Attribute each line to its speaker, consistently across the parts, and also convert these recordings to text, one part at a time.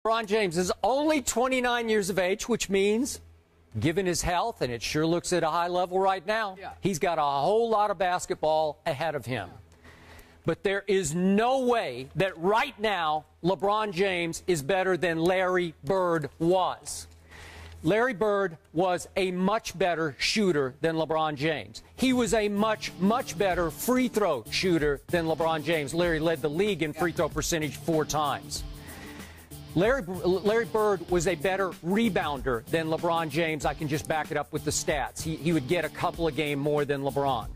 Speaker 1: LeBron James is only 29 years of age, which means, given his health, and it sure looks at a high level right now, he's got a whole lot of basketball ahead of him. But there is no way that right now LeBron James is better than Larry Bird was. Larry Bird was a much better shooter than LeBron James. He was a much better free throw shooter than LeBron James. Larry led the league in free throw percentage 4 times. Larry Bird was a better rebounder than LeBron James. I can just back it up with the stats. He would get a couple of games more than LeBron.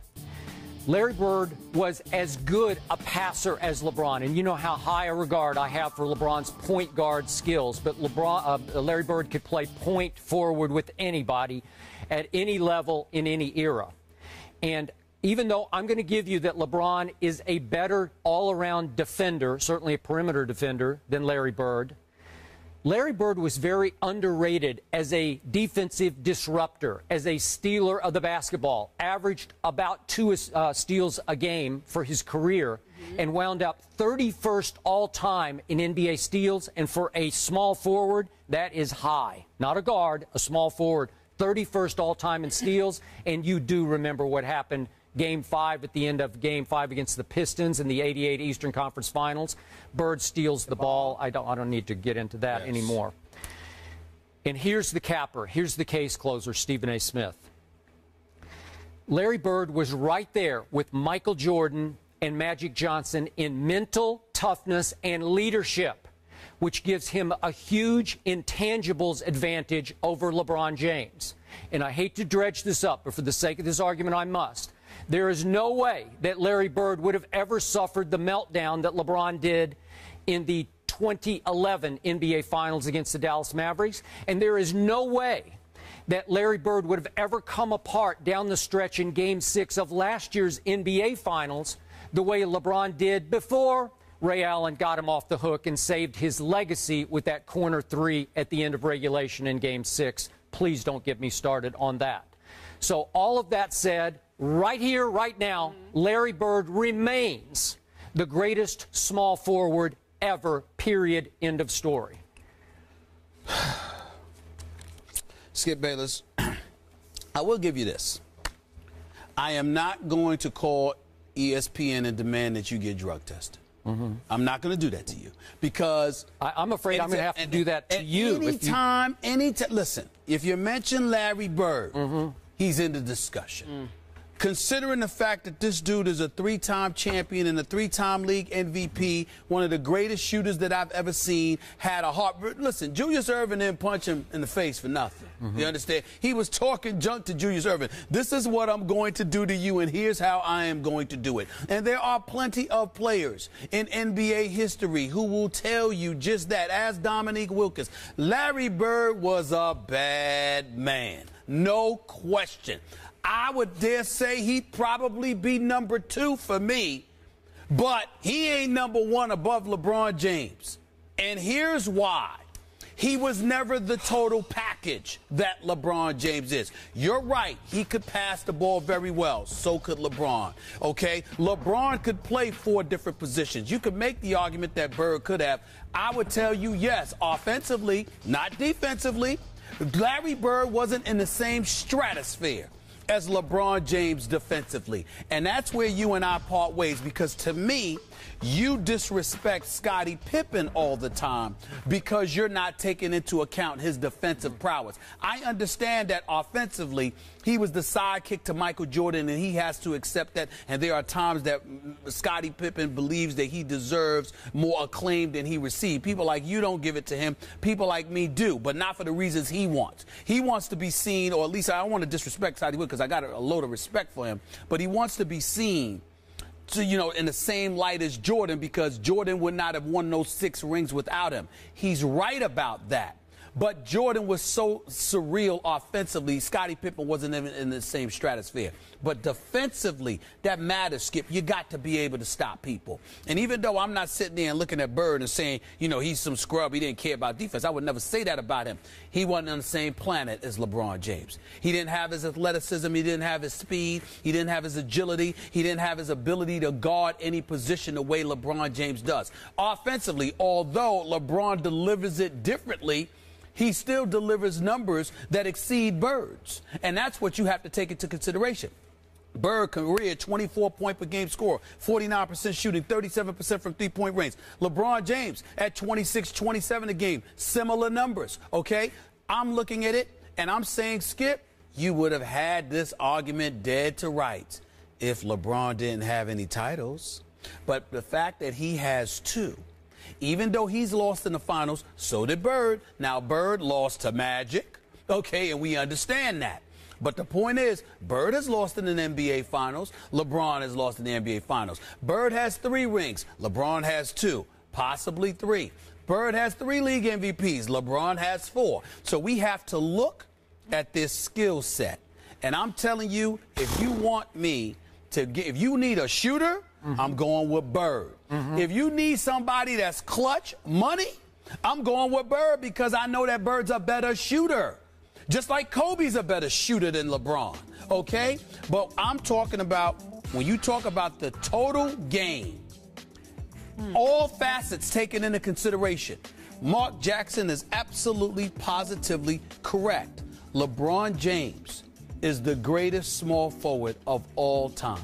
Speaker 1: Larry Bird was as good a passer as LeBron, and you know how high a regard I have for LeBron's point guard skills, but Larry Bird could play point forward with anybody at any level in any era. And even though I'm going to give you that LeBron is a better all-around defender, certainly a perimeter defender, than Larry Bird, Larry Bird was very underrated as a defensive disruptor, as a stealer of the basketball, averaged about 2 steals a game for his career, and wound up 31st all-time in NBA steals. And for a small forward, that is high. Not a guard, a small forward, 31st all-time in steals. And you do remember what happened Game 5 at the end of Game 5 against the Pistons in the '88 Eastern Conference Finals. Bird steals the ball. I don't need to get into that anymore. And here's the capper. Here's the case closer, Stephen A. Smith. Larry Bird was right there with Michael Jordan and Magic Johnson in mental toughness and leadership, which gives him a huge intangibles advantage over LeBron James. And I hate to dredge this up, but for the sake of this argument, I must. There is no way that Larry Bird would have ever suffered the meltdown that LeBron did in the 2011 NBA Finals against the Dallas Mavericks. And there is no way that Larry Bird would have ever come apart down the stretch in Game 6 of last year's NBA Finals the way LeBron did before Ray Allen got him off the hook and saved his legacy with that corner 3 at the end of regulation in Game 6. Please don't get me started on that. So all of that said, right here, right now, Larry Bird remains the greatest small forward ever, period, end of story.
Speaker 2: Skip Bayless, I will give you this. I am not going to call ESPN and demand that you get drug tested. I'm not going to do that to you because
Speaker 1: I'm afraid I'm going to have to do that to you.
Speaker 2: Anytime, listen, if you mention Larry Bird, he's in the discussion. Considering the fact that this dude is a 3-time champion and a 3-time league MVP, one of the greatest shooters that I've ever seen, had a heart. Listen, Julius Erving didn't punch him in the face for nothing. You understand? He was talking junk to Julius Erving. This is what I'm going to do to you, and here's how I am going to do it. And there are plenty of players in NBA history who will tell you just that, as Dominique Wilkins. Larry Bird was a bad man. No question. I would dare say he'd probably be number 2 for me, but he ain't number 1 above LeBron James. And here's why. He was never the total package that LeBron James is. You're right. He could pass the ball very well. So could LeBron. Okay? LeBron could play 4 different positions. You could make the argument that Bird could have. I would tell you, yes, offensively, not defensively. Larry Bird wasn't in the same stratosphere as LeBron James defensively. And that's where you and I part ways, because to me, you disrespect Scottie Pippen all the time because you're not taking into account his defensive prowess. I understand that offensively, he was the sidekick to Michael Jordan, and he has to accept that. And there are times that Scottie Pippen believes that he deserves more acclaim than he received. People like you don't give it to him. People like me do, but not for the reasons he wants. He wants to be seen, or at least I don't want to disrespect Scottie Pippen because I got a load of respect for him, but he wants to be seen to, you know, in the same light as Jordan, because Jordan would not have won those 6 rings without him. He's right about that. But Jordan was so surreal offensively. Scottie Pippen wasn't even in the same stratosphere. But defensively, that matters, Skip. You got to be able to stop people. And even though I'm not sitting there and looking at Bird and saying, you know, he's some scrub, he didn't care about defense, I would never say that about him. He wasn't on the same planet as LeBron James. He didn't have his athleticism. He didn't have his speed. He didn't have his agility. He didn't have his ability to guard any position the way LeBron James does. Offensively, although LeBron delivers it differently, he still delivers numbers that exceed Bird's. And that's what you have to take into consideration. Bird, career 24-point per game score, 49% shooting, 37% from three-point range. LeBron James at 26, 27 a game, similar numbers, okay? I'm looking at it, and I'm saying, Skip, you would have had this argument dead to rights if LeBron didn't have any titles. But the fact that he has two, even though he's lost in the finals, so did Bird. Now, Bird lost to Magic, okay, and we understand that. But the point is, Bird has lost in an NBA Finals. LeBron has lost in the NBA Finals. Bird has 3 rings. LeBron has 2, possibly 3. Bird has 3 league MVPs. LeBron has 4. So we have to look at this skill set. And I'm telling you, if you want me to get, if you need a shooter, I'm going with Bird. If you need somebody that's clutch money, I'm going with Bird because I know that Bird's a better shooter. Just like Kobe's a better shooter than LeBron, okay? But I'm talking about, when you talk about the total game, all facets taken into consideration, Mark Jackson is absolutely, positively correct. LeBron James is the greatest small forward of all time.